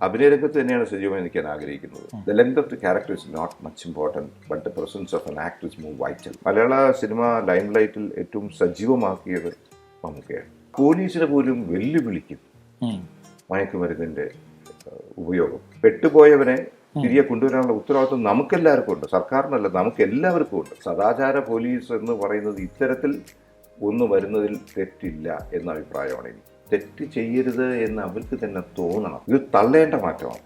അഭിനയരംഗത്ത് തന്നെയാണ് സജീവമായി നിൽക്കാൻ ആഗ്രഹിക്കുന്നത്. The length of the character is not much important, but the presence of an actor is more vital. Malayala cinema ലൈം ലൈറ്റിൽ ഏറ്റവും സജീവമാക്കിയത് മമ്മൂക്കയാണ്. പോലീസിനെ പോലും വെല്ലുവിളിക്കും മയക്കുമരുന്നിന്റെ ഉപയോഗം. പെട്ടുപോയവനെ തിരികെ കൊണ്ടുവരാനുള്ള ഉത്തരവാദിത്വം നമുക്കെല്ലാവർക്കും ഉണ്ട്, സർക്കാരിനല്ല, നമുക്ക് എല്ലാവർക്കും ഉണ്ട്. സദാചാര പോലീസ് എന്ന് പറയുന്നത് ഇത്തരത്തിൽ ഒന്ന് വരുന്നതിൽ തെറ്റില്ല എന്ന അഭിപ്രായമാണ് എനിക്ക്. തെറ്റ് ചെയ്യരുത് എന്ന് അവർക്ക് തന്നെ തോന്നണം. ഇത് തള്ളേണ്ട മാറ്റമാണ്.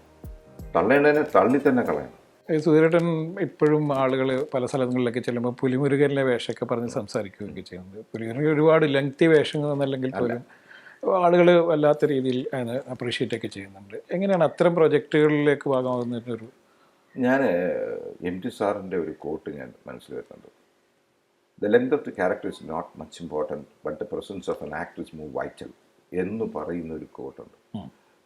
തള്ളേണ്ടതിനെ തള്ളി തന്നെ കളയണം. സുധീരേട്ടൻ ഇപ്പോഴും ആളുകൾ പല സ്ഥലങ്ങളിലൊക്കെ ചെല്ലുമ്പോൾ പുലിമുരുകനിലെ വേഷമൊക്കെ പറഞ്ഞ് സംസാരിക്കുകയൊക്കെ ചെയ്യുന്നത്. പുലിമുരുകൻ ഒരുപാട് ലെങ്തി വേഷങ്ങൾ എന്നല്ലെങ്കിൽ പോലും ആളുകൾ വല്ലാത്ത രീതിയിൽ അതിന് അപ്രീഷിയേറ്റ് ഒക്കെ ചെയ്യുന്നുണ്ട്. എങ്ങനെയാണ് അത്തരം പ്രൊജക്റ്റുകളിലേക്ക് ഭാഗമാകുന്നതിനൊരു? ഞാൻ MT സാറിൻ്റെ ഒരു കോട്ട് ഞാൻ മനസ്സിൽ വരുന്നുണ്ട്. The length of the character is not much important, but the presence of an actor is more vital എന്ന് പറയുന്ന ഒരു കോട്ടുണ്ട്.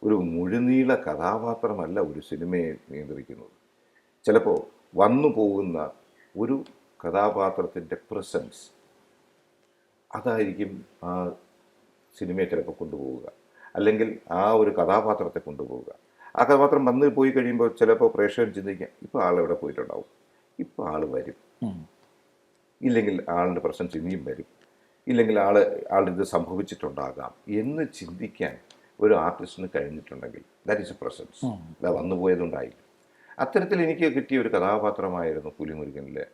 ഒരു മുഴുനീള കഥാപാത്രമല്ല ഒരു സിനിമയെ നിയന്ത്രിക്കുന്നത്. ചിലപ്പോൾ വന്നു പോകുന്ന ഒരു കഥാപാത്രത്തിൻ്റെ പ്രസൻസ് അതായിരിക്കും ആ സിനിമയെ ചിലപ്പോൾ കൊണ്ടുപോവുക, അല്ലെങ്കിൽ ആ ഒരു കഥാപാത്രത്തെ കൊണ്ടുപോവുക. ആ കഥാപാത്രം വന്ന് പോയി കഴിയുമ്പോൾ ചിലപ്പോൾ പ്രേക്ഷകർ ചിന്തിക്കാം, ഇപ്പോൾ ആളെവിടെ പോയിട്ടുണ്ടാവും, ഇപ്പോൾ ആൾ വരും, ഇല്ലെങ്കിൽ ആളുടെ പ്രസൻസ് ഇനിയും വരും, ഇല്ലെങ്കിൽ ആളിത് സംഭവിച്ചിട്ടുണ്ടാകാം എന്ന് ചിന്തിക്കാൻ ഒരു ആർട്ടിസ്റ്റിന് കഴിഞ്ഞിട്ടുണ്ടെങ്കിൽ ദാറ്റ് ഈസ് എ പ്രസൻസ്. അതാ വന്നു പോയതുണ്ടായി. അത്തരത്തിൽ എനിക്ക് കിട്ടിയ ഒരു കഥാപാത്രമായിരുന്നു പുലിമുരുകനിലെ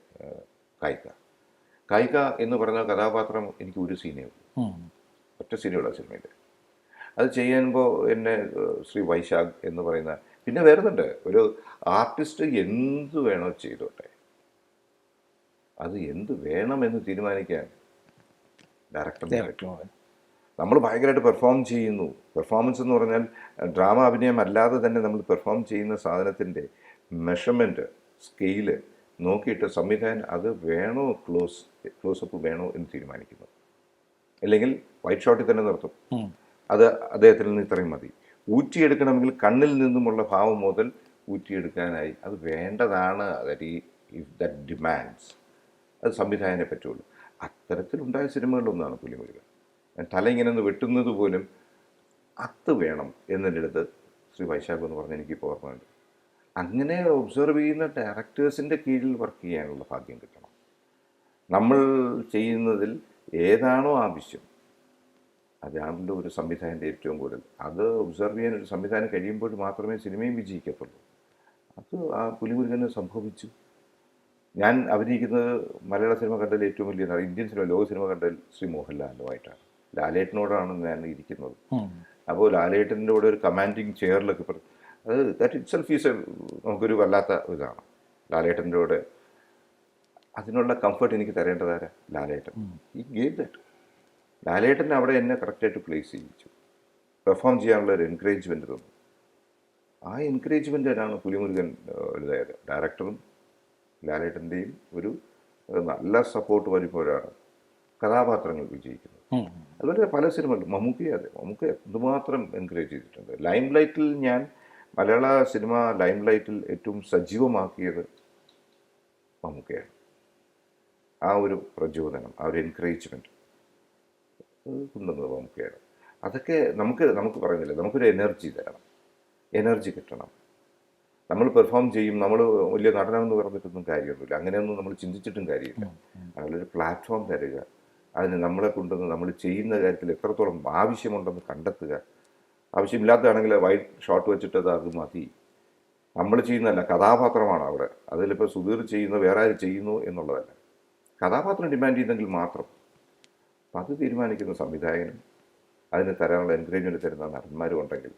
കായിക എന്ന് പറഞ്ഞ കഥാപാത്രം. എനിക്ക് ഒരു സീനേ ഉള്ളൂ, ഒറ്റ സീനുള്ള സിനിമയിൽ. അത് ചെയ്യുമ്പോൾ എന്നെ ശ്രീ വൈശാഖ് എന്ന് പറയുന്ന, പിന്നെ വരുന്നുണ്ട് ഒരു ആർട്ടിസ്റ്റ് എന്ത് വേണോ ചെയ്തോട്ടെ, അത് എന്ത് വേണമെന്ന് തീരുമാനിക്കാൻ ഡയറക്ടർ. നമ്മൾ ഭയങ്കരമായിട്ട് പെർഫോം ചെയ്യുന്നു. പെർഫോമൻസ് എന്ന് പറഞ്ഞാൽ ഡ്രാമ അഭിനയം അല്ലാതെ തന്നെ നമ്മൾ പെർഫോം ചെയ്യുന്ന സാധനത്തിൻ്റെ മെഷർമെൻറ്റ് സ്കെയില് നോക്കിയിട്ട് സംവിധായകൻ അത് വേണോ, ക്ലോസപ്പ് വേണോ എന്ന് തീരുമാനിക്കുന്നു. അല്ലെങ്കിൽ വൈറ്റ് ഷോട്ടിൽ തന്നെ നിർത്തും. അത് അദ്ദേഹത്തിൽ നിന്ന് ഇത്രയും മതി. ഊറ്റിയെടുക്കണമെങ്കിൽ കണ്ണിൽ നിന്നുമുള്ള ഭാവം മുതൽ ഊറ്റിയെടുക്കാനായി അത് വേണ്ടതാണ്. ദാറ്റ് ഡിമാൻഡ്സ് അത് സംവിധായകനെ പറ്റുള്ളൂ. അത്തരത്തിലുണ്ടായ സിനിമകളിലൊന്നാണ് പുലിമുരുകൻ. തല ഇങ്ങനെ ഒന്ന് വെട്ടുന്നത് പോലും അത്ത് വേണം എന്നതിൻ്റെ അടുത്ത് ശ്രീ വൈശാഖ് എന്ന് പറഞ്ഞ് എനിക്കിപ്പോൾ ഓർമ്മയുണ്ട്. അങ്ങനെ ഒബ്സർവ് ചെയ്യുന്ന ഡയറക്ടേഴ്സിൻ്റെ കീഴിൽ വർക്ക് ചെയ്യാനുള്ള ഭാഗ്യം കിട്ടണം. നമ്മൾ ചെയ്യുന്നതിൽ ഏതാണോ ആവശ്യം അതാണല്ലോ ഒരു സംവിധായകൻ്റെ ഏറ്റവും കൂടുതൽ. അത് ഒബ്സർവ് ചെയ്യാൻ ഒരു സംവിധാനം കഴിയുമ്പോൾ മാത്രമേ സിനിമയും വിജയിക്കത്തുള്ളൂ. അത് ആ പുലിമുരുകന് സംഭവിച്ചു. ഞാൻ അഭിനയിക്കുന്നത് മലയാള സിനിമ കണ്ടതിൽ ഏറ്റവും വലിയ ഇന്ത്യൻ സിനിമ, ലോക സിനിമ കണ്ടതിൽ ശ്രീ മോഹൻലാലുമായിട്ടാണ്. ലാലേട്ടനോടാണ് ഞാൻ ഇരിക്കുന്നത്. അപ്പോൾ ലാലേട്ടൻ്റെ കൂടെ ഒരു കമാൻഡിങ് ചെയറിലൊക്കെ അത് ദാറ്റ് ഇറ്റ് സെൽഫ് ഈസ് നമുക്കൊരു വല്ലാത്ത ഇതാണ്. ലാലേട്ടൻ്റെ കൂടെ അതിനുള്ള കംഫർട്ട് എനിക്ക് തരേണ്ടതാരാ? ലാലേട്ടൻ. ഈ ഗേവ് ദാറ്റ്. ലാലേട്ടൻ അവിടെ എന്നെ കറക്റ്റായിട്ട് പ്ലേസ് ചെയ്യിച്ചു. പെർഫോം ചെയ്യാനുള്ള ഒരു എൻകറേജ്മെൻറ്റ് തന്നു. ആ എൻകറേജ്മെൻറ്റിനാണ് പുലിമുരുകൻ ഇതായത്. ഡയറക്ടറും ലാലേട്ടൻ്റെയും ഒരു നല്ല സപ്പോർട്ട് വരുമ്പോഴാണ് കഥാപാത്രങ്ങൾ വിജയിക്കുന്നത്. അതുപോലെ പല സിനിമകളും മമ്മൂക്ക എന്തുമാത്രം എൻകറേജ് ചെയ്തിട്ടുണ്ട്. ലൈം ലൈറ്റിൽ ഞാൻ മലയാള സിനിമ ലൈം ലൈറ്റിൽ ഏറ്റവും സജീവമാക്കിയത് മമ്മൂക്കയാണ്. ആ ഒരു പ്രചോദനം, ആ ഒരു എൻകറേജ്മെൻറ്റ് കൊണ്ടുവന്നത് മമ്മൂക്കയാണ്. അതൊക്കെ നമുക്ക് പറയുന്നില്ല, നമുക്കൊരു എനർജി തരണം, എനർജി കിട്ടണം. നമ്മൾ പെർഫോം ചെയ്യും, നമ്മൾ വലിയ നടനമെന്ന് പറഞ്ഞിട്ടൊന്നും കാര്യമൊന്നുമില്ല, അങ്ങനെയൊന്നും നമ്മൾ ചിന്തിച്ചിട്ടും കാര്യമില്ല. അതിലൊരു പ്ലാറ്റ്ഫോം തരിക, അതിന് നമ്മളെ കൊണ്ടുവന്ന് നമ്മൾ ചെയ്യുന്ന കാര്യത്തിൽ എത്രത്തോളം ആവശ്യമുണ്ടെന്ന് കണ്ടെത്തുക. ആവശ്യമില്ലാത്തതാണെങ്കിൽ വൈറ്റ് ഷോട്ട് വെച്ചിട്ട് അത് മതി. നമ്മൾ ചെയ്യുന്നതല്ല, കഥാപാത്രമാണ് അവിടെ. അതിലിപ്പോൾ സുധീർ ചെയ്യുന്ന വേറെ ആര് ചെയ്യുന്നു എന്നുള്ളതല്ല, കഥാപാത്രം ഡിമാൻഡ് ചെയ്യുന്നെങ്കിൽ മാത്രം. അപ്പം അത് തീരുമാനിക്കുന്ന സംവിധായകനും അതിന് തരാനുള്ള എൻകറേജ്മെൻറ്റ് തരുന്ന നടന്മാരും ഉണ്ടെങ്കിൽ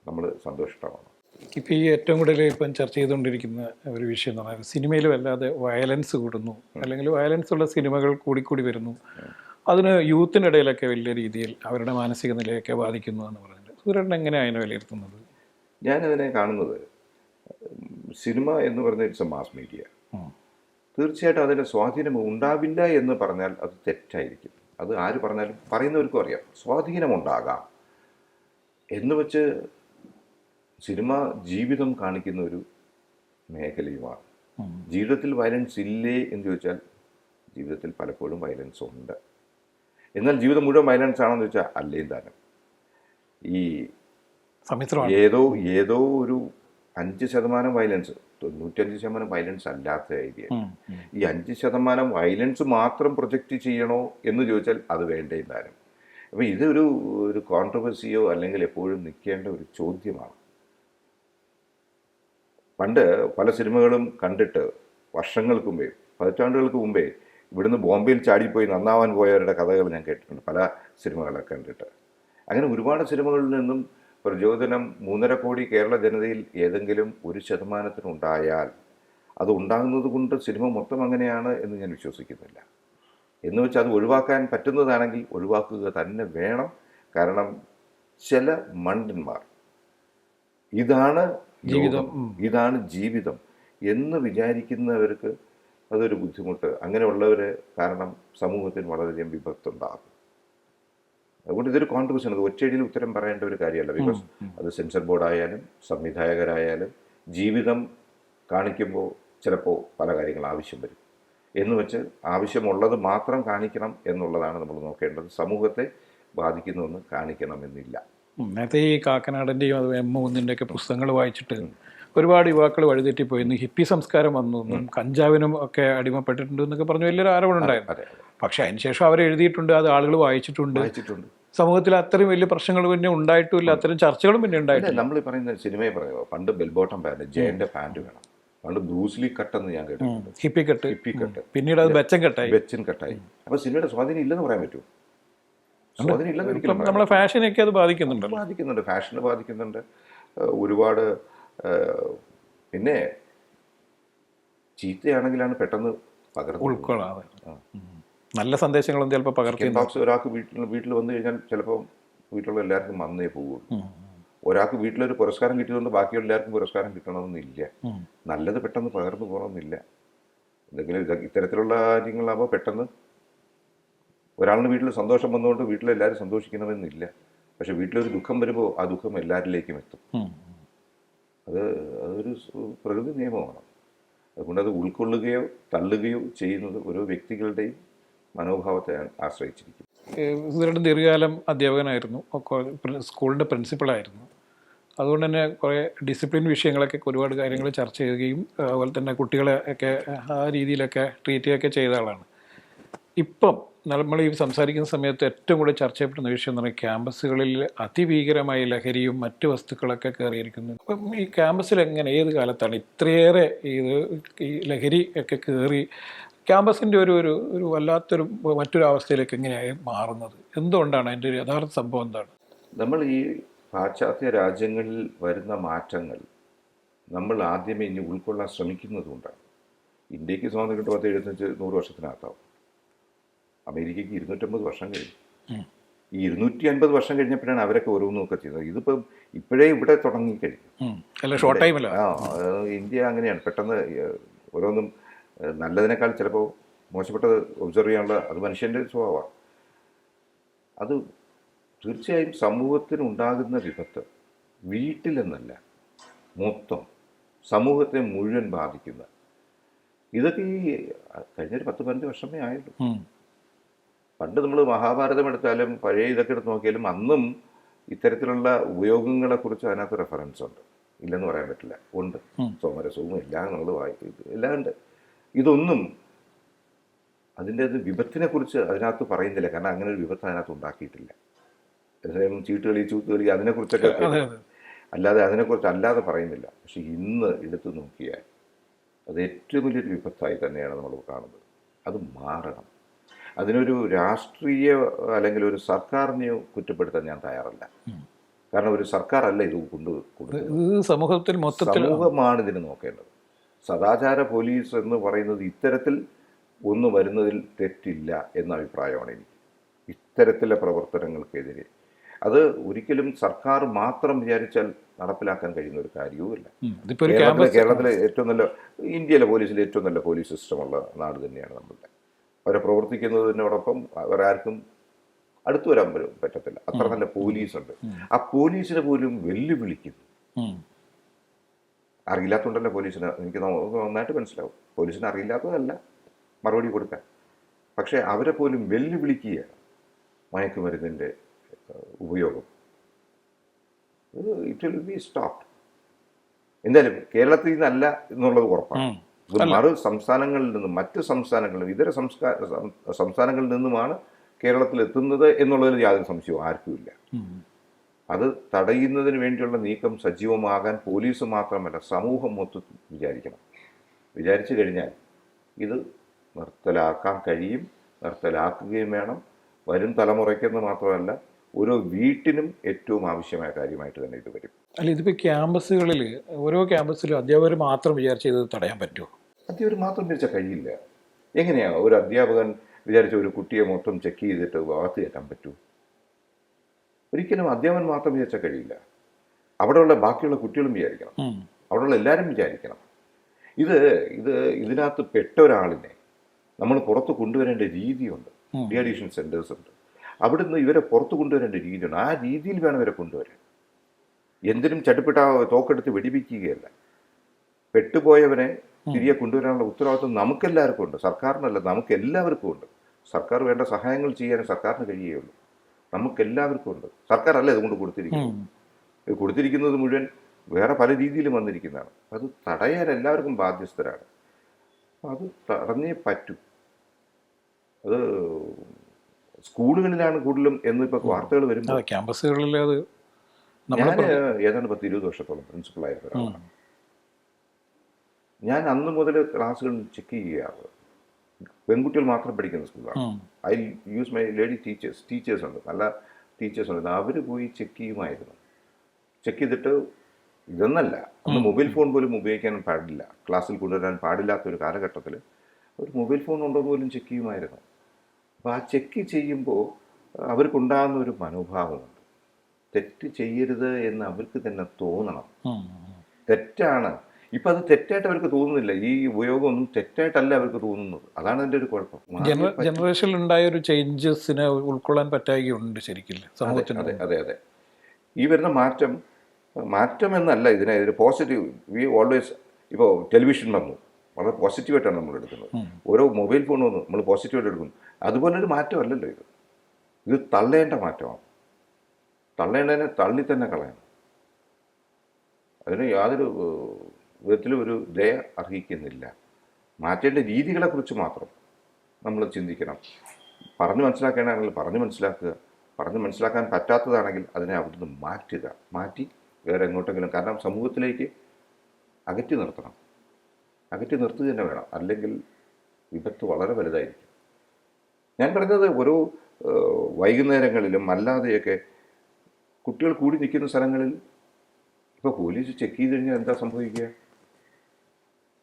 നമ്മൾ സന്തോഷിതമാണ്. ഇപ്പോൾ ഈ ഏറ്റവും കൂടുതൽ ഇപ്പം ചർച്ച ചെയ്തുകൊണ്ടിരിക്കുന്ന ഒരു വിഷയം എന്ന് പറഞ്ഞാൽ സിനിമയിൽ വല്ലാതെ വയലൻസ് കൂടുന്നു, അല്ലെങ്കിൽ വയലൻസ് ഉള്ള സിനിമകൾ കൂടിക്കൂടി വരുന്നു. അതിന് യൂത്തിനിടയിലൊക്കെ വലിയ രീതിയിൽ അവരുടെ മാനസിക നിലയൊക്കെ ബാധിക്കുന്നു എന്ന് പറയുന്നത്. സൂര്യൻ എങ്ങനെയാണ് അതിനെ വിലയിരുത്തുന്നത്? ഞാനതിനെ കാണുന്നത്, സിനിമ എന്ന് പറഞ്ഞ ഇറ്റ്സ് എ മാസ് മീഡിയ. തീർച്ചയായിട്ടും അതിൻ്റെ സ്വാധീനം ഉണ്ടാവില്ല എന്ന് പറഞ്ഞാൽ അത് തെറ്റായിരിക്കും. അത് ആര് പറഞ്ഞാലും പറയുന്നവർക്കും അറിയാം സ്വാധീനമുണ്ടാകാം എന്ന് വെച്ച് സിനിമ ജീവിതം കാണിക്കുന്ന ഒരു മേഖലയുമാണ്. ജീവിതത്തിൽ വയലൻസ് ഇല്ലേ എന്ന് ചോദിച്ചാൽ ജീവിതത്തിൽ പലപ്പോഴും വയലൻസ് ഉണ്ട്. എന്നാൽ ജീവിതം മുഴുവൻ വയലൻസ് ആണെന്ന് ചോദിച്ചാൽ അല്ലേ താനും. ഈ സമ്മിശ്രമാണ്. ഏതോ ഒരു 5% വയലൻസ്, 95% വയലൻസ് അല്ലാത്ത ഏരിയ. ഈ 5% വയലൻസ് മാത്രം പ്രൊജക്റ്റ് ചെയ്യണോ എന്ന് ചോദിച്ചാൽ അത് വേണ്ടേന്നാലും. അപ്പോൾ ഇതൊരു കോൺട്രവേഴ്സിയോ അല്ലെങ്കിൽ എപ്പോഴും നിൽക്കേണ്ട ഒരു ചോദ്യമാണ്. പണ്ട് പല സിനിമകളും കണ്ടിട്ട് വർഷങ്ങൾക്ക് മുമ്പേ, പതിറ്റാണ്ടുകൾക്ക് മുമ്പേ ഇവിടുന്ന് ബോംബെയിൽ ചാടിപ്പോയി നന്നാവാൻ പോയവരുടെ കഥകൾ ഞാൻ കേട്ടിട്ടുണ്ട്, പല സിനിമകളൊക്കെ കണ്ടിട്ട്. അങ്ങനെ ഒരുപാട് സിനിമകളിൽ നിന്നും പ്രചോദനം 3.5 കോടി കേരള ജനതയിൽ ഏതെങ്കിലും 1% ഉണ്ടായാൽ അത് ഉണ്ടാകുന്നത് കൊണ്ട് സിനിമ മൊത്തം അങ്ങനെയാണ് എന്ന് ഞാൻ വിശ്വസിക്കുന്നില്ല. എന്ന് വെച്ചാൽ അത് ഒഴിവാക്കാൻ പറ്റുന്നതാണെങ്കിൽ ഒഴിവാക്കുക തന്നെ വേണം. കാരണം ചില മണ്ടന്മാർ ഇതാണ് ജീവിതം, ഇതാണ് ജീവിതം എന്ന് വിചാരിക്കുന്നവർക്ക് അതൊരു ബുദ്ധിമുട്ട്. അങ്ങനെയുള്ളവർ കാരണം സമൂഹത്തിന് വളരെയധികം വിപത്തുണ്ടാകും. അതുകൊണ്ട് ഇതൊരു കോൺട്രവേഴ്സിയാണ്. അത് ഒറ്റയടിയിൽ ഉത്തരം പറയേണ്ട ഒരു കാര്യമല്ല. ബിക്കോസ് അത് സെൻസർ ബോർഡായാലും സംവിധായകരായാലും ജീവിതം കാണിക്കുമ്പോൾ ചിലപ്പോൾ പല കാര്യങ്ങൾ ആവശ്യം വരും. എന്ന് വെച്ച് ആവശ്യമുള്ളത് മാത്രം കാണിക്കണം എന്നുള്ളതാണ് നമ്മൾ നോക്കേണ്ടത്. സമൂഹത്തെ ബാധിക്കുന്നൊന്ന് കാണിക്കണമെന്നില്ല. നേരത്തെ ഈ കാക്കനാടൻ്റെയും അത് M3 ഒക്കെ പുസ്തകങ്ങൾ വായിച്ചിട്ട് ഒരുപാട് യുവാക്കൾ വഴിതെറ്റിപ്പോയിരുന്നു. ഹിപ്പി സംസ്കാരം വന്നു എന്നും കഞ്ചാവിനും ഒക്കെ അടിമപ്പെട്ടിട്ടുണ്ട് എന്നൊക്കെ പറഞ്ഞ് വലിയൊരു ആരോപണമുണ്ടായിരുന്നു. പക്ഷെ അതിനുശേഷം അവർ എഴുതിയിട്ടുണ്ട്, അത് ആളുകൾ വായിച്ചിട്ടുണ്ട്. സമൂഹത്തിൽ അത്രയും വലിയ പ്രശ്നങ്ങൾ പിന്നെ ഉണ്ടായിട്ടുമില്ല, അത്തരം ചർച്ചകളും പിന്നെ ഉണ്ടായിട്ടില്ല. നമ്മൾ പറയുന്ന സിനിമയെ പറയുമോ, പണ്ട് ബെൽബോട്ടം പാൻറ്, ജയന്റെ പാൻറ് വേണം. പണ്ട് ബ്രൂസ്ലി കട്ടെന്ന് ഞാൻ കേട്ടിട്ടുണ്ട്, ഹിപ്പി കട്ട്. പിന്നീട് അത് ബെച്ചൻ കട്ടായി. അപ്പൊ സിനിമയുടെ സ്വാധീനം ഇല്ലെന്ന് പറയാൻ പറ്റുമോ? സ്വാധീനം ഇല്ലെന്ന് ഒരിക്കലും. നമ്മളെ ഫാഷനൊക്കെ അത് ബാധിക്കുന്നുണ്ട്, ഫാഷന് ബാധിക്കുന്നുണ്ട് ഒരുപാട്. പിന്നെ ചീത്തയാണെങ്കിലാണ് പെട്ടെന്ന് ഉൾക്കൊള്ളാതെ നല്ല സന്ദേശങ്ങളും ചിലപ്പോൾ പകർത്തും. ഒരാൾക്ക് വീട്ടിൽ വന്നു കഴിഞ്ഞാൽ ചിലപ്പോൾ വീട്ടിലുള്ള എല്ലാവർക്കും വന്നേ പോകുള്ളൂ. ഒരാൾക്ക് വീട്ടിലൊരു പുരസ്കാരം കിട്ടിയതുകൊണ്ട് ബാക്കിയുള്ള എല്ലാവർക്കും പുരസ്കാരം കിട്ടണമെന്നില്ല. നല്ലത് പെട്ടെന്ന് പകർന്നു പോകണമെന്നില്ല. എന്തെങ്കിലും ഇത്തരത്തിലുള്ള കാര്യങ്ങളാകുമ്പോൾ പെട്ടെന്ന് ഒരാളിന് വീട്ടിൽ സന്തോഷം വന്നുകൊണ്ട് വീട്ടിലെല്ലാവരും സന്തോഷിക്കണമെന്നില്ല. പക്ഷെ വീട്ടിലൊരു ദുഃഖം വരുമ്പോൾ ആ ദുഃഖം എല്ലാവരിലേക്കും എത്തും. അതൊരു പ്രകൃതി നിയമമാണ്. അതുകൊണ്ട് അത് ഉൾക്കൊള്ളുകയോ തള്ളുകയോ ചെയ്യുന്നത് ഓരോ വ്യക്തികളുടെയും മനോഭാവത്തെ ആശ്രയിച്ചിരിക്കും. സുധീരേട്ടൻ ദീർഘകാലം അധ്യാപകനായിരുന്നു, സ്കൂളിൻ്റെ പ്രിൻസിപ്പളായിരുന്നു. അതുകൊണ്ട് തന്നെ കുറേ ഡിസിപ്ലിൻ വിഷയങ്ങളൊക്കെ ഒരുപാട് കാര്യങ്ങൾ ചർച്ച ചെയ്യുകയും അതുപോലെ തന്നെ കുട്ടികളെ ഒക്കെ ആ രീതിയിലൊക്കെ ട്രീറ്റ് ചെയ്യുകയൊക്കെ ചെയ്ത ആളാണ്. ഇപ്പം നമ്മൾ ഈ സംസാരിക്കുന്ന സമയത്ത് ഏറ്റവും കൂടുതൽ ചർച്ച ചെയ്യപ്പെടുന്ന വിഷയം എന്ന് പറഞ്ഞാൽ ക്യാമ്പസുകളിൽ അതിഭീകരമായ ലഹരിയും മറ്റു വസ്തുക്കളൊക്കെ കയറിയിരിക്കുന്നു. അപ്പം ഈ ക്യാമ്പസിൽ എങ്ങനെ, ഏത് കാലത്താണ് ഇത്രയേറെ ഈ ലഹരി ഒക്കെ കയറി ക്യാമ്പസിൻ്റെ ഒരു വല്ലാത്തൊരു മറ്റൊരു അവസ്ഥയിലേക്ക് എങ്ങനെയായി മാറുന്നത്? എന്തുകൊണ്ടാണ് അതിൻ്റെ ഒരു യഥാർത്ഥ സംഭവം എന്താണ്? നമ്മൾ ഈ പാശ്ചാത്യ രാജ്യങ്ങളിൽ വരുന്ന മാറ്റങ്ങൾ നമ്മൾ ആദ്യമേ ഇനി ഉൾക്കൊള്ളാൻ ശ്രമിക്കുന്നതുകൊണ്ടാണ്. ഇന്ത്യക്ക് സ്വാതന്ത്ര്യം കിട്ടും 75-100 വർഷത്തിനകത്താവും. അമേരിക്കയ്ക്ക് 250 വർഷം കഴിഞ്ഞു. ഈ 250 വർഷം കഴിഞ്ഞപ്പോഴാണ് അവരൊക്കെ ഓരോന്നൊക്കെ ചെയ്തത്. ഇതിപ്പം ഇപ്പോഴേ ഇവിടെ തുടങ്ങിക്കഴിഞ്ഞു. ഇന്ത്യ അങ്ങനെയാണ്, പെട്ടെന്ന് ഓരോന്നും നല്ലതിനേക്കാൾ ചിലപ്പോൾ മോശപ്പെട്ടത് ഒബ്സർവ് ചെയ്യാനുള്ള അത് മനുഷ്യൻ്റെ സ്വഭാവമാണ്. അത് തീർച്ചയായും സമൂഹത്തിനുണ്ടാകുന്ന വിപത്ത് വീട്ടിലെന്നല്ല, മൊത്തം സമൂഹത്തെ മുഴുവൻ ബാധിക്കുന്ന ഇതൊക്കെ ഈ കഴിഞ്ഞൊരു 10-15 വർഷമേ ആയുള്ളൂ. പണ്ട് നമ്മൾ മഹാഭാരതം എടുത്താലും പഴയ ഇതൊക്കെ എടുത്ത് നോക്കിയാലും അന്നും ഇത്തരത്തിലുള്ള ഉപയോഗങ്ങളെക്കുറിച്ച് അതിനകത്ത് റെഫറൻസ് ഉണ്ട്, ഇല്ലെന്ന് പറയാൻ പറ്റില്ല, ഉണ്ട്. സോമരസവും എല്ലാം നമ്മൾ വായിക്കും, എല്ലാം ഉണ്ട്. ഇതൊന്നും അതിൻ്റെ വിപത്തിനെ കുറിച്ച് അതിനകത്ത് പറയുന്നില്ല. കാരണം അങ്ങനെ ഒരു വിപത്ത് അതിനകത്ത് ഉണ്ടാക്കിയിട്ടില്ല. ചീട്ടുകളി ചൂത്തുകളി അതിനെക്കുറിച്ചൊക്കെ അല്ലാതെ അതിനെക്കുറിച്ച് അല്ലാതെ പറയുന്നില്ല. പക്ഷെ ഇന്ന് എടുത്തു നോക്കിയാൽ അത് ഏറ്റവും വലിയൊരു വിപത്തായി തന്നെയാണ് നമ്മൾ കാണുന്നത്. അത് മാറണം. അതിനൊരു രാഷ്ട്രീയ അല്ലെങ്കിൽ ഒരു സർക്കാരിനെയോ കുറ്റപ്പെടുത്താൻ ഞാൻ തയ്യാറല്ല. കാരണം ഒരു സർക്കാർ അല്ല ഇത് കൊടുക്കുന്നത്, സമൂഹമാണ് ഇതിന് നോക്കേണ്ടത്. സദാചാര പോലീസ് എന്ന് പറയുന്നത് ഇത്തരത്തിൽ ഒന്ന് വരുന്നതിൽ തെറ്റില്ല എന്ന അഭിപ്രായമാണ് എനിക്ക്. ഇത്തരത്തിലെ പ്രവർത്തനങ്ങൾക്കെതിരെ അത് ഒരിക്കലും സർക്കാർ മാത്രം വിചാരിച്ചാൽ നടപ്പിലാക്കാൻ കഴിയുന്ന ഒരു കാര്യവുമില്ല. കേരളത്തിലെ ഏറ്റവും നല്ല, ഇന്ത്യയിലെ പോലീസിലെ ഏറ്റവും നല്ല പോലീസ് സിസ്റ്റമുള്ള നാട് തന്നെയാണ് നമ്മളുടെ. അവരെ പ്രവർത്തിക്കുന്നതിനോടൊപ്പം അവരാർക്കും അടുത്തു വരാൻ പറ്റത്തില്ല, അത്ര നല്ല പോലീസുണ്ട്. ആ പോലീസിനെ പോലും വെല്ലുവിളിക്കുന്നു. അറിയില്ലാത്തതുകൊണ്ടല്ല പോലീസിന്, എനിക്ക് നന്നായിട്ട് മനസ്സിലാവും, പോലീസിന് അറിയില്ലാത്തതല്ല മറുപടി കൊടുക്കാൻ. പക്ഷേ അവരെ പോലും വെല്ലുവിളിക്കുകയാണ് മയക്കുമരുന്നിൻ്റെ ഉപയോഗം. It will be stopped. എന്തായാലും കേരളത്തിൽ നിന്നല്ല എന്നുള്ളത് ഉറപ്പാണ്. ഇത് മറു സംസ്ഥാനങ്ങളിൽ നിന്നും മറ്റ് സംസ്ഥാനങ്ങളിലും ഇതര സംസ്ഥാനങ്ങളിൽ നിന്നുമാണ് കേരളത്തിൽ എത്തുന്നത് എന്നുള്ളതിൽ യാതൊരു സംശയവും ആർക്കുമില്ല. അത് തടയുന്നതിന് വേണ്ടിയുള്ള നീക്കം സജീവമാകാൻ പോലീസ് മാത്രമല്ല സമൂഹം മൊത്തത്തിൽ വിചാരിച്ചു കഴിഞ്ഞാൽ ഇത് നിർത്തലാക്കാൻ കഴിയും, നിർത്തലാക്കുകയും വേണം. വരും തലമുറയ്ക്കെന്ന് മാത്രമല്ല ഓരോ വീട്ടിനും ഏറ്റവും ആവശ്യമായ കാര്യമായിട്ട് തന്നെ ഇത് വരും. അല്ല, ഇതിപ്പോൾ ക്യാമ്പസുകളിൽ ഓരോ ക്യാമ്പസിലും അധ്യാപകർ മാത്രം വിചാരിച്ച് ഇത് തടയാൻ പറ്റുമോ? അധ്യാപകർ മാത്രം വിചാരിച്ചാൽ കഴിയില്ല. എങ്ങനെയാണ് ഒരു അധ്യാപകൻ വിചാരിച്ച ഒരു കുട്ടിയെ മൊത്തം ചെക്ക് ചെയ്തിട്ട് ഭാഗത്ത് കയറ്റാൻ പറ്റൂ? ഒരിക്കലും അധ്യാപകൻ മാത്രം വിചാരിച്ചാൽ കഴിയില്ല. അവിടെയുള്ള ബാക്കിയുള്ള കുട്ടികളും വിചാരിക്കണം, അവിടെയുള്ള എല്ലാവരും വിചാരിക്കണം. ഇതിനകത്ത് പെട്ട ഒരാളിനെ നമ്മൾ പുറത്ത് കൊണ്ടുവരേണ്ട രീതിയുണ്ട്. ഡി അഡിക്ഷൻ സെൻറ്റേഴ്സ് ഉണ്ട്, അവിടുന്ന് ഇവരെ പുറത്ത് കൊണ്ടുവരേണ്ട രീതിയുണ്ട്. ആ രീതിയിൽ വേണം ഇവരെ കൊണ്ടുവരാൻ. എന്തിനും ചട്ടുപിട്ട തോക്കെടുത്ത് വെടിവെക്കുകയല്ല. പെട്ടുപോയവനെ തിരികെ കൊണ്ടുവരാനുള്ള ഉത്തരവാദിത്വം നമുക്കെല്ലാവർക്കും ഉണ്ട്, സർക്കാരിനല്ല, നമുക്കെല്ലാവർക്കും ഉണ്ട്. സർക്കാർ വേണ്ട സഹായങ്ങൾ ചെയ്യാൻ സർക്കാരിന് കഴിയുകയുള്ളൂ. നമുക്കെല്ലാവർക്കും ഉണ്ട്. സർക്കാരല്ല ഇതുകൊണ്ട് കൊടുത്തിരിക്കുന്നത് മുഴുവൻ വേറെ പല രീതിയിലും വന്നിരിക്കുന്നതാണ്. അത് തടയാൻ എല്ലാവർക്കും ബാധ്യസ്ഥരാണ്. അത് തടഞ്ഞേ പറ്റൂ. അത് സ്കൂളുകളിലാണ് കൂടുതലും എന്നിപ്പോൾ വാർത്തകൾ വരുമ്പോൾ. ക്യാമ്പസുകളിൽ അത് ഞാൻ ഏതാണ്ട് 10-20 വർഷത്തോളം പ്രിൻസിപ്പളായിരുന്ന ഒരാളാണ്. ഞാൻ അന്ന് മുതൽ ക്ലാസ്സുകൾ ചെക്ക് ചെയ്യുകയാണ്. പെൺകുട്ടികൾ മാത്രം പഠിക്കുന്ന സ്കൂളാണ്. I use my lady teachers ഉണ്ട്, നല്ല ടീച്ചേഴ്സ് ഉണ്ട്. അവർ പോയി ചെക്ക് ചെയ്യുമായിരുന്നു. ചെക്ക് ചെയ്തിട്ട് ഇതൊന്നല്ല, അന്ന് മൊബൈൽ ഫോൺ പോലും ഉപയോഗിക്കാൻ പാടില്ല, ക്ലാസ്സിൽ കൊണ്ടുവരാൻ പാടില്ലാത്തൊരു കാലഘട്ടത്തിൽ ഒരു മൊബൈൽ ഫോൺ ഉണ്ടോ പോലും ചെക്ക് ചെയ്യുമായിരുന്നു. അപ്പോൾ ആ ചെക്ക് ചെയ്യുമ്പോൾ അവർക്കുണ്ടാകുന്ന ഒരു മനോഭാവമുണ്ട്. തെറ്റ് ചെയ്യരുത് എന്ന് അവർക്ക് തന്നെ തോന്നണം. തെറ്റാണ്. ഇപ്പം അത് തെറ്റായിട്ട് അവർക്ക് തോന്നുന്നില്ല. ഈ ഉപയോഗമൊന്നും തെറ്റായിട്ടല്ല അവർക്ക് തോന്നുന്നത്. അതാണ് അതിൻ്റെ ഒരു കുഴപ്പം. ജനറേഷനിൽ ഉണ്ടായ ഒരു ചേഞ്ചസിനെ ഉൾക്കൊള്ളാൻ പറ്റായികയുണ്ട് ശരിക്കും സമൂഹത്തിന്. അതെ. ഈ വരുന്ന മാറ്റം എന്നല്ല ഇതിന് പോസിറ്റീവ്. വി ഓൾവേസ് ഇപ്പോൾ ടെലിവിഷൻ വന്നു, വളരെ പോസിറ്റീവായിട്ടാണ് നമ്മൾ എടുക്കുന്നത്. ഓരോ മൊബൈൽ ഫോൺ വന്നു, നമ്മൾ പോസിറ്റീവായിട്ട് എടുക്കുന്നു. അതുപോലൊരു മാറ്റമല്ലല്ലോ ഇത് തള്ളേണ്ട മാറ്റമാണ്. തള്ളേണ്ടതിനെ തള്ളി തന്നെ കളയണം. അതിന് യാതൊരു വിധത്തിലും ഒരു ദയ അർഹിക്കുന്നില്ല. മാറ്റേണ്ട രീതികളെക്കുറിച്ച് മാത്രം നമ്മൾ ചിന്തിക്കണം. പറഞ്ഞു മനസ്സിലാക്കേണ്ടതാണെങ്കിൽ പറഞ്ഞു മനസ്സിലാക്കാൻ പറ്റാത്തതാണെങ്കിൽ അതിനെ അവിടുന്ന് മാറ്റി വേറെ എങ്ങോട്ടെങ്കിലും. കാരണം സമൂഹത്തിലേക്ക് അകറ്റി നിർത്തുക തന്നെ വേണം. അല്ലെങ്കിൽ വിപത്ത് വളരെ വലുതായിരിക്കും. ഞാൻ പറഞ്ഞത് ഓരോ വൈകുന്നേരങ്ങളിലും അല്ലാതെയൊക്കെ കുട്ടികൾ കൂടി നിൽക്കുന്ന സ്ഥലങ്ങളിൽ ഇപ്പോൾ പോലീസ് ചെക്ക് ചെയ്ത് കഴിഞ്ഞാൽ എന്താ സംഭവിക്കുക?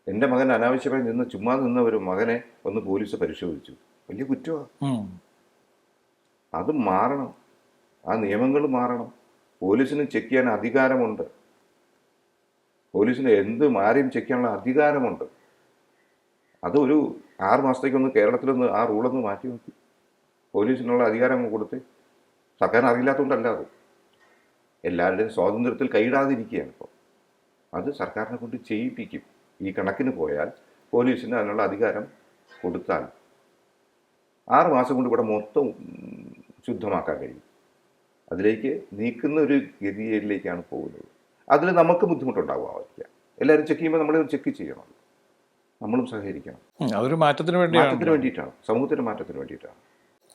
എൻ്റെ മകൻ അനാവശ്യമായി ചുമ്മാ നിന്ന ഒരു മകനെ ഒന്ന് പോലീസ് പരിശോധിച്ചു, വലിയ കുറ്റമാണ്. അത് മാറണം. ആ നിയമങ്ങൾ മാറണം. പോലീസിന് ചെക്ക് ചെയ്യാൻ അധികാരമുണ്ട്. പോലീസിന് ആരെയും ചെക്ക് ചെയ്യാനുള്ള അധികാരമുണ്ട്. അതൊരു 6 മാസത്തേക്കൊന്ന് കേരളത്തിലൊന്ന് ആ റൂളൊന്ന് മാറ്റി നോക്കി. പോലീസിനുള്ള അധികാരം കൊടുത്ത് സർക്കാരിന് അറിയില്ലാത്തതുകൊണ്ടല്ല, അത് എല്ലാവരുടെയും സ്വാതന്ത്ര്യത്തിൽ കൈയിടാതിരിക്കുകയാണ് ഇപ്പോൾ. അത് സർക്കാരിനെ കൊണ്ട് ചെയ്യിപ്പിക്കും. ഈ കണക്കിന് പോയാൽ പോലീസിന് അതിനുള്ള അധികാരം കൊടുത്താൽ 6 മാസം കൊണ്ട് ഇവിടെ മൊത്തം ശുദ്ധമാക്കാൻ കഴിയും. അതിലേക്ക് നീക്കുന്ന ഒരു ഗതിയിലേക്കാണ് പോകുന്നത്. അതിൽ നമുക്ക് ബുദ്ധിമുട്ടുണ്ടാവുക. എല്ലാവരും ചെക്ക് ചെയ്യുമ്പോൾ നമ്മൾ ചെക്ക് ചെയ്യണം, നമ്മളും സഹകരിക്കണം. അതൊരു മാറ്റത്തിന് വേണ്ടിയിട്ടാണ്, സമൂഹത്തിൻ്റെ മാറ്റത്തിന് വേണ്ടിയിട്ടാണ്.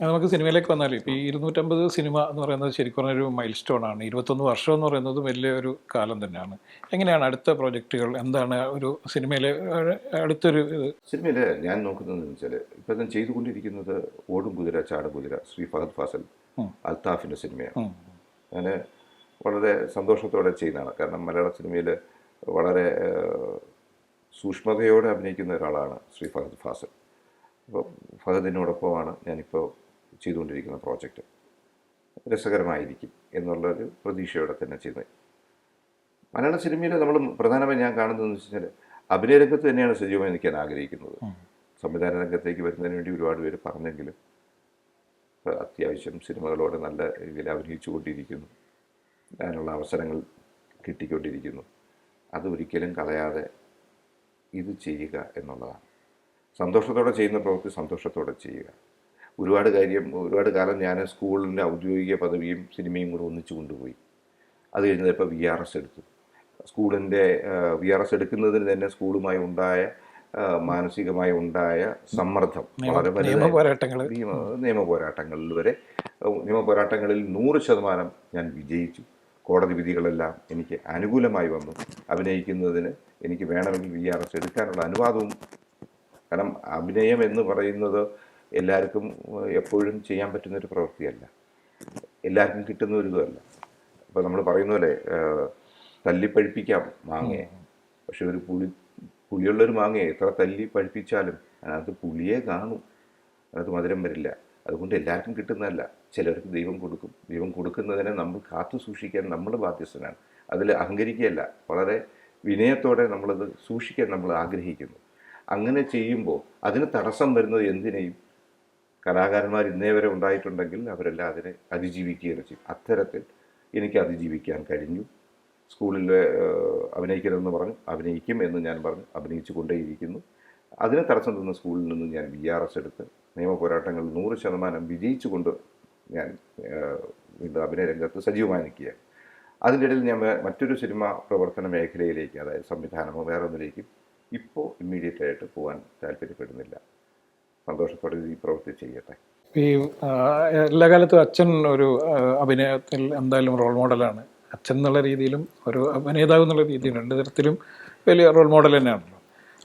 നമുക്ക് സിനിമയിലേക്ക് വന്നാൽ ഇപ്പോൾ ഈ 250 സിനിമ എന്ന് പറയുന്നത് ശരിക്കും പറഞ്ഞൊരു മൈൽ സ്റ്റോണാണ്. 21 വർഷം എന്ന് പറയുന്നത് വലിയൊരു കാലം തന്നെയാണ്. എങ്ങനെയാണ് അടുത്ത പ്രോജക്റ്റുകൾ? എന്താണ് ഒരു സിനിമയിലെ അടുത്തൊരു സിനിമയിൽ ഞാൻ നോക്കുന്നതെന്ന് വെച്ചാൽ ഇപ്പം ഞാൻ ചെയ്തുകൊണ്ടിരിക്കുന്നത് ഓടും കുതിര ചാടും കുതിര, ശ്രീ ഫഹദ് ഫാസിൽ അൽത്താഫിൻ്റെ സിനിമയാണ്. ഞാൻ വളരെ സന്തോഷത്തോടെ ചെയ്യുന്നതാണ്. കാരണം മലയാള സിനിമയിൽ വളരെ സൂക്ഷ്മതയോടെ അഭിനയിക്കുന്ന ഒരാളാണ് ശ്രീ ഫഹദ് ഫാസിൽ. അപ്പോൾ ഫഹദിനോടൊപ്പമാണ് ഞാനിപ്പോൾ ചെയ്തുകൊണ്ടിരിക്കുന്ന പ്രോജക്റ്റ്. രസകരമായിരിക്കും എന്നുള്ളൊരു പ്രതീക്ഷയോടെ തന്നെ ചെയ്യുന്നത്. മലയാള സിനിമയിൽ നമ്മൾ പ്രധാനമായും ഞാൻ കാണുന്നതെന്ന് വെച്ച് കഴിഞ്ഞാൽ അഭിനയ രംഗത്ത് തന്നെയാണ് സജീവമായി നിൽക്കാൻ ആഗ്രഹിക്കുന്നത്. സംവിധാന രംഗത്തേക്ക് വരുന്നതിന് വേണ്ടി ഒരുപാട് പേര് പറഞ്ഞെങ്കിലും അത്യാവശ്യം സിനിമകളോട് നല്ല രീതിയിൽ അഭിനയിച്ചു കൊണ്ടിരിക്കുന്നു. അതിനുള്ള അവസരങ്ങൾ കിട്ടിക്കൊണ്ടിരിക്കുന്നു. അതൊരിക്കലും കളയാതെ ഇത് ചെയ്യുക എന്നുള്ളതാണ്. സന്തോഷത്തോടെ ചെയ്യുന്ന പ്രവൃത്തി സന്തോഷത്തോടെ ചെയ്യുക. ഒരുപാട് കാലം ഞാൻ സ്കൂളിൻ്റെ ഔദ്യോഗിക പദവിയും സിനിമയും കൂടെ ഒന്നിച്ചു കൊണ്ടുപോയി. അത് കഴിഞ്ഞത് ഇപ്പോൾ VRS എടുത്തു. സ്കൂളിൻ്റെ VRS എടുക്കുന്നതിന് തന്നെ സ്കൂളുമായി ഉണ്ടായ മാനസികമായി ഉണ്ടായ സമ്മർദ്ദം വളരെ നിയമ പോരാട്ടങ്ങൾ നിയമ പോരാട്ടങ്ങളിൽ വരെ നിയമ പോരാട്ടങ്ങളിൽ 100% ഞാൻ വിജയിച്ചു. കോടതി വിധികളെല്ലാം എനിക്ക് അനുകൂലമായി വന്നു. അഭിനയിക്കുന്നതിന് എനിക്ക് വേണമെങ്കിൽ VRS എടുക്കാനുള്ള അനുവാദവും. കാരണം അഭിനയം എന്ന് പറയുന്നത് എല്ലാവർക്കും എപ്പോഴും ചെയ്യാൻ പറ്റുന്നൊരു പ്രവൃത്തിയല്ല, എല്ലാവർക്കും കിട്ടുന്ന ഒരു ഇതുമല്ല. ഇപ്പോൾ നമ്മൾ പറയുന്ന പോലെ തല്ലിപ്പഴിപ്പിക്കാം മാങ്ങയെ, പക്ഷെ ഒരു പുളിയുള്ളൊരു മാങ്ങയെ എത്ര തല്ലി പഴിപ്പിച്ചാലും അതിനകത്ത് പുളിയെ കാണും, അതിനകത്ത് മധുരം വരില്ല. അതുകൊണ്ട് എല്ലാവർക്കും കിട്ടുന്നതല്ല, ചിലർക്ക് ദൈവം കൊടുക്കും. ദൈവം കൊടുക്കുന്നതിനെ നമ്മൾ കാത്തു സൂക്ഷിക്കാൻ നമ്മൾ ബാധ്യസ്ഥനാണ്. അതിൽ അഹങ്കരിക്കുകയല്ല, വളരെ വിനയത്തോടെ നമ്മളത് സൂക്ഷിക്കാൻ നമ്മൾ ആഗ്രഹിക്കുന്നു. അങ്ങനെ ചെയ്യുമ്പോൾ അതിന് തടസ്സം വരുന്നത് എന്തിനേയും കലാകാരന്മാർ ഇന്നേ വരെ ഉണ്ടായിട്ടുണ്ടെങ്കിൽ അവരെല്ലാം അതിനെ അതിജീവിക്കുകയാണ് ചെയ്യും. അത്തരത്തിൽ എനിക്ക് അതിജീവിക്കാൻ കഴിഞ്ഞു. സ്കൂളിൽ അഭിനയിക്കരുതെന്ന് പറഞ്ഞു, അഭിനയിക്കും എന്ന് ഞാൻ പറഞ്ഞു, അഭിനയിച്ചു കൊണ്ടേയിരിക്കുന്നു. അതിന് തടസ്സം തന്ന സ്കൂളിൽ നിന്ന് ഞാൻ VRS എടുത്ത് നിയമ പോരാട്ടങ്ങൾ 100% വിജയിച്ചുകൊണ്ട് ഞാൻ വീണ്ടും അഭിനയ രംഗത്ത് സജീവമായി നിൽക്കുകയാണ്. അതിൻ്റെ ഇടയിൽ ഞാൻ മറ്റൊരു സിനിമ പ്രവർത്തന മേഖലയിലേക്ക്, അതായത് സംവിധാനമോ വേറെ ഒന്നിലേക്കും ഇപ്പോൾ ഇമ്മീഡിയറ്റ് ആയിട്ട് പോകാൻ താല്പര്യപ്പെടുന്നില്ല. സന്തോഷത്തോടെ ഈ പ്രവൃത്തി ചെയ്യട്ടെ. ഈ എല്ലാ കാലത്തും അച്ഛൻ ഒരു അഭിനയത്തിൽ എന്തായാലും റോൾ മോഡലാണ്. അച്ഛൻ എന്നുള്ള രീതിയിലും ഒരു അഭിനേതാവ് എന്നുള്ള രീതിയിലും രണ്ട് തരത്തിലും വലിയ റോൾ മോഡൽ തന്നെയാണല്ലോ.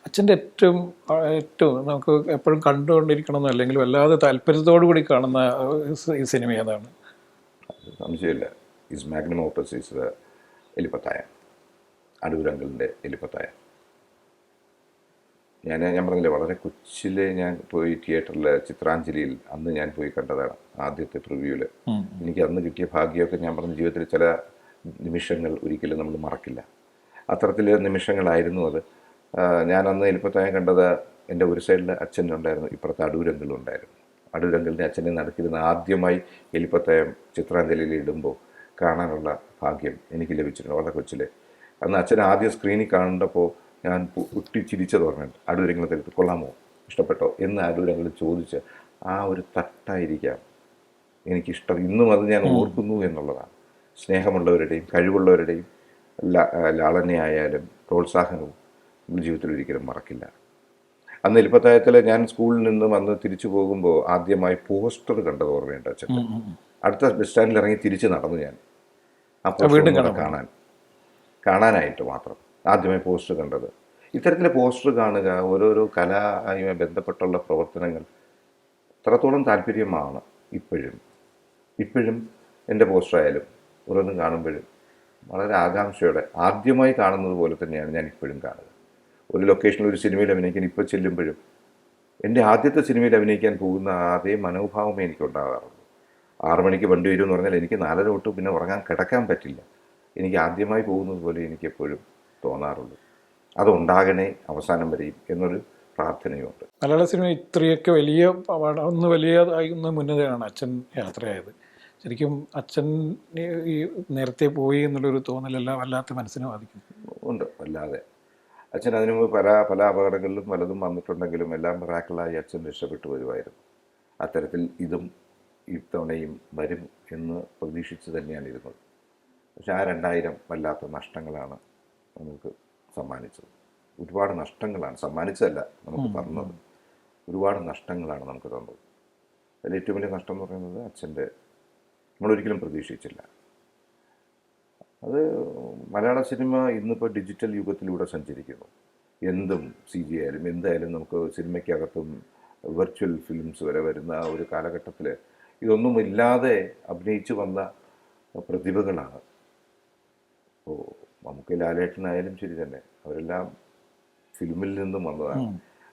അച്ഛൻ്റെ ഏറ്റവും നമുക്ക് എപ്പോഴും കണ്ടുകൊണ്ടിരിക്കണമെന്നോ അല്ലെങ്കിൽ വല്ലാതെ താല്പര്യത്തോടു കൂടി കാണുന്ന ഈ സിനിമ ഏതാണ്? സംശയമില്ല, ഈസ് മാഗ്നം ഓപ്പസ് ഈസ് എലിപ്പത്തായ, അടൂരങ്കിളിൻ്റെ എലിപ്പത്തായ. ഞാൻ പറഞ്ഞില്ലേ, വളരെ കൊച്ചിലെ ഞാൻ പോയി തിയേറ്ററിൽ ചിത്രാഞ്ജലിയിൽ അന്ന് ഞാൻ പോയി കണ്ടതാണ് ആദ്യത്തെ പ്രിവ്യൂവിൽ. എനിക്ക് അന്ന് കിട്ടിയ ഭാഗ്യമൊക്കെ ഞാൻ പറഞ്ഞ ജീവിതത്തിൽ ചില നിമിഷങ്ങൾ ഒരിക്കലും നമ്മൾ മറക്കില്ല. അത്തരത്തിലെ നിമിഷങ്ങളായിരുന്നു അത്. ഞാൻ അന്ന് എലിപ്പത്തായം കണ്ടത് എൻ്റെ ഒരു സൈഡിൽ അച്ഛനുണ്ടായിരുന്നു, ഇപ്പുറത്ത് അടൂരങ്കിളുണ്ടായിരുന്നു. അടൂരങ്കിളിൻ്റെ അച്ഛനെ നടക്കിയിരുന്ന ആദ്യമായി എലിപ്പത്തായം ചിത്രാഞ്ജലിയിൽ ഇടുമ്പോൾ കാണാനുള്ള ഭാഗ്യം എനിക്ക് ലഭിച്ചിട്ടുണ്ട് വളരെ കൊച്ചിലെ. അന്ന് അച്ഛൻ ആദ്യം സ്ക്രീനിൽ കണ്ടപ്പോൾ ഞാൻ ചിരിച്ചത് ഓർമ്മയുണ്ട്. അടൂരങ്ങളെ തെടുത്ത് കൊള്ളാമോ, ഇഷ്ടപ്പെട്ടോ എന്ന് അടൂരങ്ങൾ ചോദിച്ച് ആ ഒരു തട്ടായിരിക്കാം എനിക്കിഷ്ടം. ഇന്നും അത് ഞാൻ ഓർക്കുന്നു എന്നുള്ളതാണ്. സ്നേഹമുള്ളവരുടെയും കഴിവുള്ളവരുടെയും ലാളനയായാലും പ്രോത്സാഹനവും നമ്മുടെ ജീവിതത്തിൽ ഒരിക്കലും മറക്കില്ല. അന്ന് എലിപ്പത്തായത്തിൽ ഞാൻ സ്കൂളിൽ നിന്നും അന്ന് തിരിച്ചു പോകുമ്പോൾ ആദ്യമായി പോസ്റ്റർ കണ്ടത് ഓർമ്മയുണ്ട് അച്ഛൻ. അടുത്ത ബസ് സ്റ്റാൻഡിൽ ഇറങ്ങി തിരിച്ച് നടന്നു ഞാൻ ആ പോസ്റ്റർ കാണാനായിട്ട് മാത്രം ആദ്യമായി പോസ്റ്റർ കണ്ടത്. ഇത്തരത്തിലെ പോസ്റ്റർ കാണുക, ഓരോരോ കലയുമായി ബന്ധപ്പെട്ടുള്ള പ്രവർത്തനങ്ങൾ അത്രത്തോളം താല്പര്യമാണ് ഇപ്പോഴും എൻ്റെ പോസ്റ്ററായാലും ഓരോന്നും കാണുമ്പോഴും വളരെ ആകാംക്ഷയോടെ ആദ്യമായി കാണുന്നത് പോലെ തന്നെയാണ് ഞാൻ ഇപ്പോഴും കാണുക. ഒരു ലൊക്കേഷനിൽ ഒരു സിനിമയിൽ അഭിനയിക്കാൻ ഇപ്പോൾ ചെല്ലുമ്പോഴും എൻ്റെ ആദ്യത്തെ സിനിമയിൽ അഭിനയിക്കാൻ പോകുന്ന അതേ മനോഭാവമേ എനിക്കുണ്ടാകാറുള്ളൂ. 6 മണിക്ക് വണ്ടി വരുമെന്ന് പറഞ്ഞാൽ എനിക്ക് 4:30 തൊട്ട് പിന്നെ ഉറങ്ങാൻ കിടക്കാൻ പറ്റില്ല. എനിക്ക് ആദ്യമായി പോകുന്നത് പോലെ എനിക്കെപ്പോഴും തോന്നാറുള്ളൂ. അതുണ്ടാകണേ അവസാനം വരെയും എന്നൊരു പ്രാർത്ഥനയുണ്ട്. മലയാള സിനിമ ഇത്രയൊക്കെ വലിയ വലിയതായിരുന്ന മുന്നേയാണ് അച്ഛൻ യാത്രയായത്. ശരിക്കും അച്ഛൻ ഈ നേരത്തെ പോയി എന്നുള്ളൊരു തോന്നലെല്ലാം വല്ലാത്ത മനസ്സിനെ ബാധിക്കും. ഉണ്ട്, വല്ലാതെ. അച്ഛൻ അതിനു മുമ്പ് പല അപകടങ്ങളിലും പലതും വന്നിട്ടുണ്ടെങ്കിലും എല്ലാം മിറാക്കിളായി അച്ഛൻ രക്ഷപ്പെട്ടു വരുമായിരുന്നു. അത്തരത്തിൽ ഇതും ഇത്തവണയും വരും എന്ന് പ്രതീക്ഷിച്ച് തന്നെയാണ് ഇരുന്നത്. പക്ഷെ ആ 2000 വല്ലാത്ത നഷ്ടങ്ങളാണ് നമുക്ക് സമ്മാനിച്ചത്. ഒരുപാട് നഷ്ടങ്ങളാണ് സമ്മാനിച്ചതല്ല, നമുക്ക് തന്നത്. ഒരുപാട് നഷ്ടങ്ങളാണ് നമുക്ക് തന്നത്. അതിൽ ഏറ്റവും വലിയ നഷ്ടം എന്ന് പറയുന്നത് അച്ഛൻ്റെ നമ്മളൊരിക്കലും പ്രതീക്ഷിച്ചില്ല. അത് മലയാള സിനിമ ഇന്നിപ്പോൾ ഡിജിറ്റൽ യുഗത്തിലൂടെ സഞ്ചരിക്കുന്നു. എന്തും CG ആയാലും എന്തായാലും നമുക്ക് സിനിമയ്ക്കകത്തും വെർച്വൽ ഫിലിംസ് വരെ വരുന്ന ഒരു കാലഘട്ടത്തിൽ ഇതൊന്നും ഇല്ലാതെ അഭിനയിച്ചു വന്ന പ്രതിഭകളാണ്. ഇപ്പോൾ നമുക്ക് ലാലേട്ടനായാലും ശരി തന്നെ, അവരെല്ലാം ഫിലിമിൽ നിന്നും വന്നതാണ്.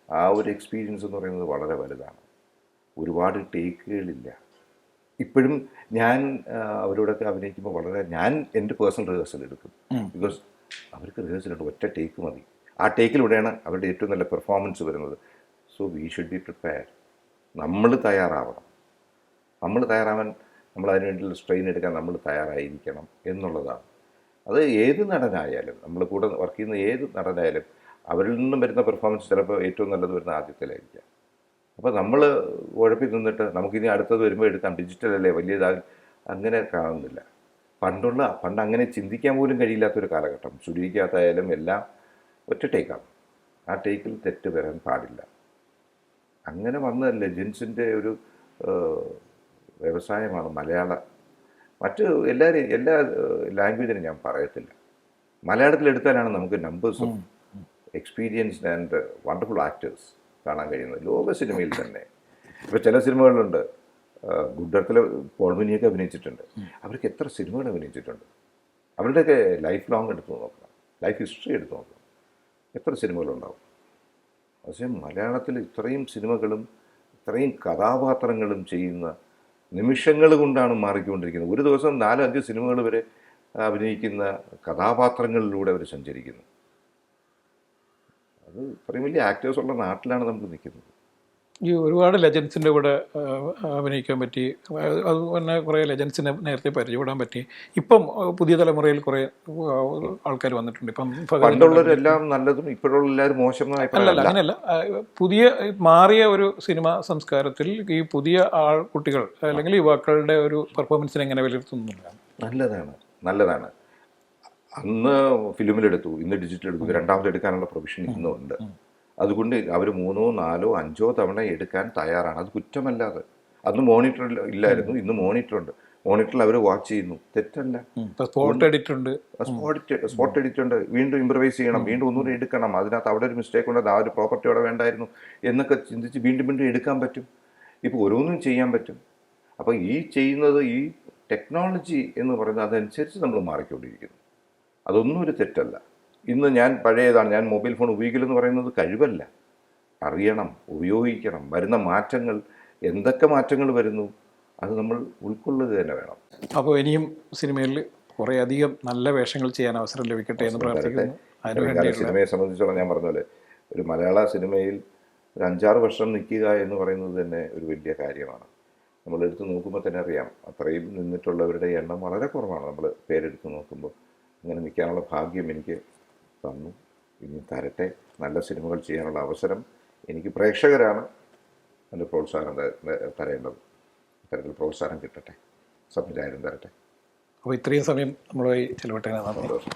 ആ ഒരു എക്സ്പീരിയൻസ് എന്ന് പറയുന്നത് വളരെ വലുതാണ്. ഒരുപാട് ടേക്കുകളില്ല. ഇപ്പോഴും ഞാൻ അവരോടൊക്കെ അഭിനയിക്കുമ്പോൾ ഞാൻ എൻ്റെ പേഴ്സണൽ റിഹേഴ്സൽ എടുക്കും. ബിക്കോസ് അവർക്ക് റിഹേഴ്സലുണ്ട്, ഒറ്റ ടേക്ക് മതി. ആ ടേക്കിലൂടെയാണ് അവരുടെ ഏറ്റവും നല്ല പെർഫോമൻസ് വരുന്നത്. So we should be prepared. നമ്മൾ തയ്യാറാവണം. നമ്മൾ അതിനുവേണ്ടിയുള്ള സ്ട്രെയിൻ എടുക്കാൻ നമ്മൾ തയ്യാറായിരിക്കണം എന്നുള്ളതാണ്. അത് ഏത് നടനായാലും, നമ്മൾ കൂടെ വർക്ക് ചെയ്യുന്ന ഏത് നടനായാലും അവരിൽ നിന്നും വരുന്ന പെർഫോമൻസ് ചിലപ്പോൾ ഏറ്റവും നല്ലത് വരുന്ന ആദ്യത്തിലായിരിക്കാം. അപ്പോൾ നമ്മൾ ഉഴപ്പി നിന്നിട്ട് നമുക്കിനി അടുത്തത് വരുമ്പോൾ എടുക്കാം, ഡിജിറ്റലല്ലേ വലിയതാകും, അങ്ങനെ കാണുന്നില്ല. പണ്ട് അങ്ങനെ ചിന്തിക്കാൻ പോലും കഴിയില്ലാത്തൊരു കാലഘട്ടം. ചുരുക്കകത്തായാലും എല്ലാം ഒറ്റ ടേക്കാണ്. ആ ടേക്കിൽ തെറ്റ് വരാൻ പാടില്ല. അങ്ങനെ വന്ന ലെജൻസിൻ്റെ ഒരു വ്യവസായമാണ് മറ്റ് എല്ലാ ലാംഗ്വേജിനും ഞാൻ പറയത്തില്ല. മലയാളത്തിലെടുത്താലാണ് നമുക്ക് numbers of experienced and wonderful actors കാണാൻ കഴിയുന്നത് ലോക സിനിമയിൽ തന്നെ. ഇപ്പോൾ ചില സിനിമകളുണ്ട്, ഗുഡ് എർത്തിൽ പോൾ മിനിയൊക്കെ അഭിനയിച്ചിട്ടുണ്ട്. അവർക്ക് എത്ര സിനിമകൾ അഭിനയിച്ചിട്ടുണ്ട്. അവരുടെയൊക്കെ ലൈഫ് ലോങ് എടുത്ത് നോക്കണം, ലൈഫ് ഹിസ്റ്ററി എടുത്ത് നോക്കണം, എത്ര സിനിമകളുണ്ടാവും. പക്ഷേ മലയാളത്തിൽ ഇത്രയും സിനിമകളും ഇത്രയും കഥാപാത്രങ്ങളും ചെയ്യുന്ന നിമിഷങ്ങൾ കൊണ്ടാണ് മാറിക്കൊണ്ടിരിക്കുന്നത്. ഒരു ദിവസം 4-5 സിനിമകൾ വരെ അഭിനയിക്കുന്ന കഥാപാത്രങ്ങളിലൂടെ അവർ സഞ്ചരിക്കുന്നു. അത് ഇത്രയും വലിയ ആക്ടേഴ്സുള്ള നാട്ടിലാണ് നമ്മൾ നിൽക്കുന്നത്. ഈ ഒരുപാട് ലെജൻസിൻ്റെ കൂടെ അഭിനയിക്കാൻ പറ്റി. അത് തന്നെ കുറേ ലെജൻസിനെ നേരത്തെ പരിചയപ്പെടാൻ പറ്റി. ഇപ്പം പുതിയ തലമുറയിൽ കുറേ ആൾക്കാർ വന്നിട്ടുണ്ട്. ഇപ്പം പണ്ടുള്ളവരെല്ലാം നല്ലതും ഇപ്പോഴുള്ള എല്ലാവരും മോശമായ അല്ലല്ല, അങ്ങനെയല്ല. പുതിയ മാറിയ ഒരു സിനിമ സംസ്കാരത്തിൽ ഈ പുതിയ കുട്ടികൾ അല്ലെങ്കിൽ യുവാക്കളുടെ ഒരു പെർഫോമൻസിനെ എങ്ങനെ വിലയിരുത്തുന്നില്ല? നല്ലതാണ്. അന്ന് ഫിലിമിലെടുത്തു, ഇന്ന് ഡിജിറ്റൽ എടുത്തു. രണ്ടാമത് എടുക്കാനുള്ള പ്രൊവിഷൻ ഇന്നുണ്ട്. അതുകൊണ്ട് അവർ 3, 4, 5 തവണ എടുക്കാൻ തയ്യാറാണ്. അത് കുറ്റമല്ലാതെ. അന്ന് മോണിറ്റർ ഇല്ലായിരുന്നു, ഇന്ന് മോണിറ്ററുണ്ട്. മോണിറ്ററിൽ അവർ വാച്ച് ചെയ്യുന്നു, തെറ്റല്ല. സ്പോട്ട് എഡിറ്റ് ഉണ്ട്. വീണ്ടും ഇംപ്രവൈസ് ചെയ്യണം, വീണ്ടും ഒന്നുകൂടി എടുക്കണം. അതിനകത്ത് അവിടെ ഒരു മിസ്റ്റേക്ക് ഉണ്ട്, ആ ഒരു പ്രോപ്പർട്ടി അവിടെ വേണ്ടായിരുന്നു എന്നൊക്കെ ചിന്തിച്ച് വീണ്ടും എടുക്കാൻ പറ്റും. ഇപ്പോൾ ഓരോന്നും ചെയ്യാൻ പറ്റും. അപ്പോൾ ഈ ചെയ്യുന്നത് ഈ ടെക്നോളജി എന്ന് പറയുന്നത് അതനുസരിച്ച് നമ്മൾ മാറിക്കൊണ്ടിരിക്കുന്നു. അതൊന്നും ഒരു തെറ്റല്ല. ഇന്ന് ഞാൻ പഴയതാണ്, ഞാൻ മൊബൈൽ ഫോൺ ഉപയോഗിക്കലെന്ന് പറയുന്നത് കഴിവല്ല. അറിയണം, ഉപയോഗിക്കണം. വരുന്ന മാറ്റങ്ങൾ, എന്തൊക്കെ മാറ്റങ്ങൾ വരുന്നു അത് നമ്മൾ ഉൾക്കൊള്ളുക തന്നെ വേണം. അപ്പോൾ ഇനിയും സിനിമയിൽ കുറേയധികം നല്ല വേഷങ്ങൾ ചെയ്യാൻ അവസരം ലഭിക്കട്ടെ എന്ന് പ്രാർത്ഥിക്കുന്നു. സിനിമയെ സംബന്ധിച്ചോളം ഞാൻ പറഞ്ഞ പോലെ ഒരു മലയാള സിനിമയിൽ ഒരു 5-6 വർഷം നിൽക്കുക എന്ന് പറയുന്നത് തന്നെ ഒരു വലിയ കാര്യമാണ്. നമ്മളെടുത്ത് നോക്കുമ്പോൾ തന്നെ അറിയാം, അത്രയും നിന്നിട്ടുള്ളവരുടെ എണ്ണം വളരെ കുറവാണ്. നമ്മൾ പേരെടുത്ത് നോക്കുമ്പോൾ അങ്ങനെ നിൽക്കാനുള്ള ഭാഗ്യം എനിക്ക് തന്നു, ഇനി തരട്ടെ. നല്ല സിനിമകൾ ചെയ്യാനുള്ള അവസരം എനിക്ക് പ്രേക്ഷകരാണ് എൻ്റെ പ്രോത്സാഹനം തരേണ്ടത്. തരത്തിൽ പ്രോത്സാഹനം കിട്ടട്ടെ, സംവിധായകൻ തരട്ടെ. അപ്പോൾ ഇത്രയും സമയം നമ്മളുമായി ചെലവിട്ടതിന് സന്തോഷം.